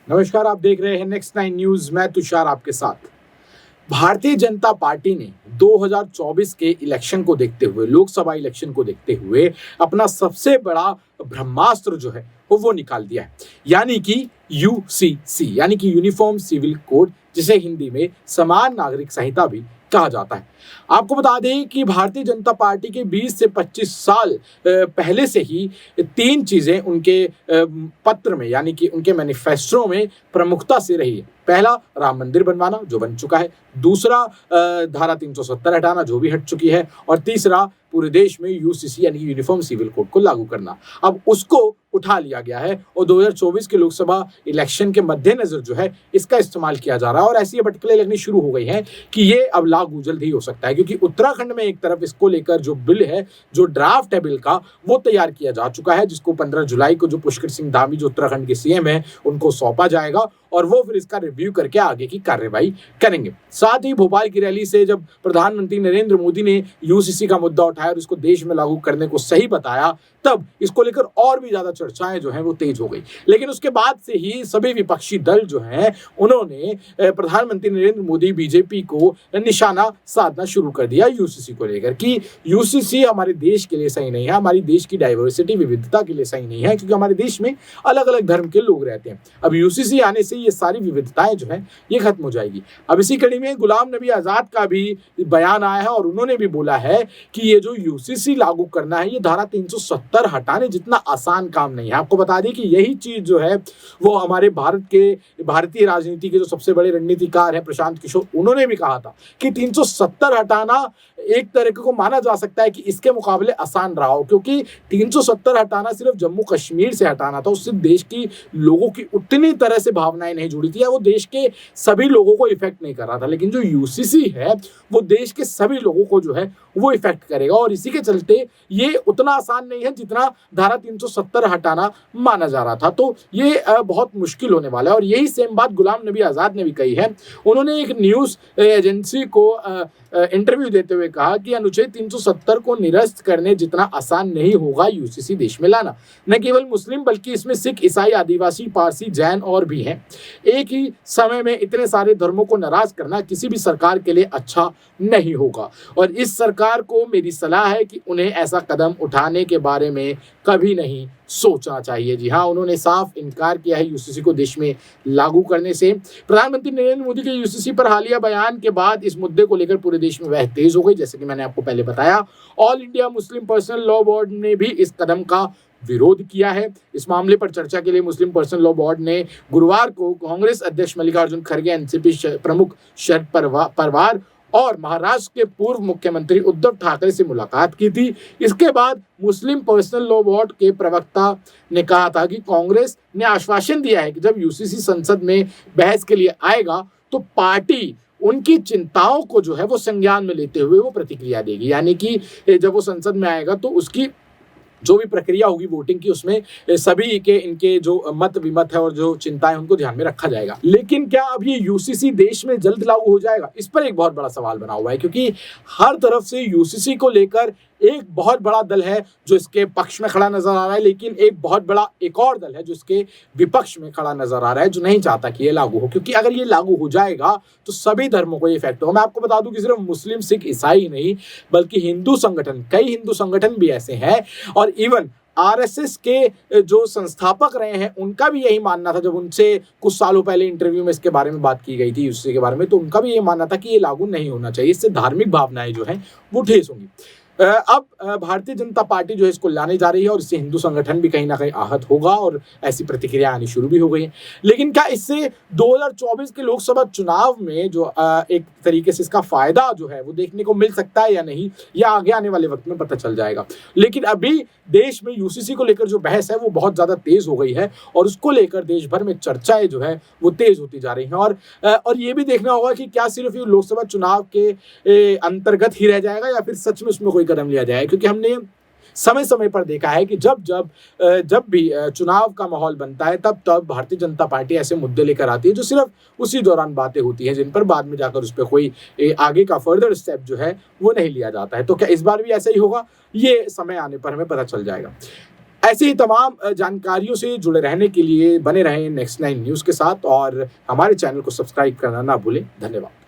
नमस्कार, आप देख रहे हैं नेक्स्ट 9 न्यूज। मैं तुषार आपके साथ। भारतीय जनता पार्टी ने 2024 के इलेक्शन को देखते हुए, लोकसभा इलेक्शन को देखते हुए अपना सबसे बड़ा ब्रह्मास्त्र जो है वो निकाल दिया है, यानी कि यूसीसी यानी कि यूनिफॉर्म सिविल कोड, जिसे हिंदी में समान नागरिक संहिता भी कहा जाता है। आपको बता दें कि भारतीय जनता पार्टी के 20 से 25 साल पहले से ही तीन चीजें उनके पत्र में यानी कि उनके मैनिफेस्टो में प्रमुखता से रही है। पहला, राम मंदिर बनवाना, जो बन चुका है। दूसरा, धारा 370 हटाना, जो भी हट चुकी है। और तीसरा, पूरे देश में यूसीसी यानी यूनिफॉर्म सिविल कोड को लागू करना। अब उसको उठा लिया गया है और 2024 के लोकसभा इलेक्शन के मद्देनजर जो है इसका इस्तेमाल किया जा रहा है। और ऐसी भटकलें लगनी शुरू हो गई हैं कि ये अब लागू जल्द ही हो सकता है, क्योंकि उत्तराखंड में एक तरफ इसको लेकर जो बिल है, जो ड्राफ्ट है बिल का, वो तैयार किया जा चुका है, जिसको 15 जुलाई को जो पुष्कर सिंह धामी, जो उत्तराखंड के सीएम है, उनको सौंपा जाएगा और वो फिर इसका रिव्यू करके आगे की कार्रवाई करेंगे। साथ ही भोपाल की रैली से जब प्रधानमंत्री नरेंद्र मोदी ने यूसीसी का मुद्दा उठाया और इसको देश में लागू करने को सही बताया, तब इसको लेकर और भी ज्यादा चर्चाएं जो हैं वो तेज हो गई। लेकिन उसके बाद से ही सभी विपक्षी दल जो हैं उन्होंने प्रधानमंत्री नरेंद्र मोदी, बीजेपी को निशाना साधना शुरू कर दिया यूसीसी को लेकर कि यूसीसी हमारे देश के लिए सही नहीं है, हमारी देश की डाइवर्सिटी, विविधता के लिए सही नहीं है, क्योंकि हमारे देश में अलग अलग धर्म के लोग रहते हैं। अब यूसीसी आने से ये सारी विविधताएं जो है ये खत्म हो जाएगी। अब इसी कड़ी में गुलाम नबी आजाद का भी बयान आया है और उन्होंने भी बोला है कि ये जो यूसीसी लागू करना है, ये धारा 370 हटाने जितना आसान काम नहीं है। आपको बता दें कि यही चीज जो है वो हमारे भारतीय राजनीति के जो सबसे बड़े रणनीतिकार हैं प्रशांत किशोर, उन्होंने भी कहा था कि 370 हटाना एक तरीके को माना जा सकता है कि इसके मुकाबले आसान रहा हो, क्योंकि 370 हटाना सिर्फ जम्मू कश्मीर से हटाना था, उससे देश की लोगों की उतनी तरह से भावनाएं नहीं जुड़ी थी या वो देश के सभी लोगों को इफेक्ट नहीं कर रहा था। लेकिन जो यूसीसी है वो देश के सभी लोगों को जो है वो इफेक्ट करेगा और इसी के चलते ये उतना आसान नहीं है जितना धारा 370 हटाना माना जा रहा था। तो ये बहुत मुश्किल होने वाला है और यही सेम बात गुलाम नबी आजाद ने भी कही है। उन्होंने एक न्यूज एजेंसी को इंटरव्यू देते हुए कहा कि अनुच्छेद 370 को निरस्त करने जितना आसान नहीं होगा यूसीसी देश में लाना। न केवल मुस्लिम बल्कि इसमें सिख, ईसाई, आदिवासी, पारसी, जैन और भी हैं। एक ही समय में इतने सारे धर्मों को नाराज करना किसी भी सरकार के लिए अच्छा नहीं होगा और इस सरकार को मेरी सलाह है कि उन्हें ऐसा कदम उठाने के बारे में कभी नहीं सोचना चाहिए। जी हाँ, उन्होंने साफ इनकार किया है यूसीसी को देश में लागू करने से। प्रधानमंत्री नरेंद्र मोदी के यूसीसी पर हालिया बयान के बाद इस मुद्दे को लेकर पूरे देश में बहस तेज हो गई, जैसे कि मैंने आपको पहले बताया। All India Muslim personal law board ने भी इस कदम का विरोध किया है। इस मामले पर चर्चा के लिए मुस्लिम पर्सनल लॉ बोर्ड ने गुरुवार को कांग्रेस अध्यक्ष मल्लिकार्जुन खड़गे, एनसीपी प्रमुख शरद पवार और महाराष्ट्र के पूर्व मुख्यमंत्री उद्धव ठाकरे से मुलाकात की थी। इसके बाद मुस्लिम पर्सनल लॉ बोर्ड के प्रवक्ता ने कहा था कि कांग्रेस ने आश्वासन दिया है कि जब यूसीसी संसद में बहस के लिए आएगा तो पार्टी उनकी चिंताओं को जो है वो संज्ञान में लेते हुए वो प्रतिक्रिया देगी, यानी कि जब वो संसद में आएगा तो उसकी जो भी प्रक्रिया होगी वोटिंग की, उसमें सभी के इनके जो मत विमत है और जो चिंताएं उनको ध्यान में रखा जाएगा। लेकिन क्या अब ये यूसीसी देश में जल्द लागू हो जाएगा? इस पर एक बहुत बड़ा सवाल बना हुआ है, क्योंकि हर तरफ से यूसीसी को लेकर एक बहुत बड़ा दल है जो इसके पक्ष में खड़ा नजर आ रहा है, लेकिन एक बहुत बड़ा एक और दल है जो इसके विपक्ष में खड़ा नजर आ रहा है, जो नहीं चाहता कि ये लागू हो, क्योंकि अगर ये लागू हो जाएगा तो सभी धर्मों को ये इफेक्ट होगा। मैं आपको बता दूं कि सिर्फ मुस्लिम, सिख, ईसाई ही नहीं बल्कि हिंदू संगठन, कई हिंदू संगठन भी ऐसे हैं और इवन आरएसएस के जो संस्थापक रहे हैं उनका भी यही मानना था। जब उनसे कुछ सालों पहले इंटरव्यू में इसके बारे में बात की गई थी यूसीसी के बारे में, तो उनका भी यही मानना था कि ये लागू नहीं होना चाहिए, इससे धार्मिक भावनाएं जो हैं वो ठेस होंगी। अब भारतीय जनता पार्टी जो है इसको लाने जा रही है और इससे हिंदू संगठन भी कहीं ना कहीं आहत होगा और ऐसी प्रतिक्रिया आनी शुरू भी हो गई है। लेकिन क्या इससे 2024 के लोकसभा चुनाव में जो एक तरीके से इसका फायदा जो है वो देखने को मिल सकता है या नहीं, या आगे आने वाले वक्त में पता चल जाएगा। लेकिन अभी देश में यूसीसी को लेकर जो बहस है वो बहुत ज्यादा तेज हो गई है और उसको लेकर देश भर में चर्चाएं जो है वो तेज होती जा रही हैं और ये भी देखना होगा कि क्या सिर्फ ये लोकसभा चुनाव के अंतर्गत ही रह जाएगा या फिर सच में उसमें कोई कदम लिया जाए, क्योंकि हमने समय समय पर देखा है कि जब भी चुनाव का माहौल बनता है तब भारतीय जनता पार्टी ऐसे मुद्दे लेकर आती है जो सिर्फ उसी दौरान बातें होती हैं, जिन पर बाद में जाकर उस पर कोई आगे का फर्दर स्टेप जो है वो नहीं लिया जाता है। तो क्या इस बार भी ऐसा ही होगा? ये समय आने पर हमें पता चल जाएगा। ऐसे ही तमाम जानकारियों से जुड़े रहने के लिए बने रहें नेक्स्ट 9 न्यूज़ के साथ और हमारे चैनल को सब्सक्राइब करना ना भूलें। धन्यवाद।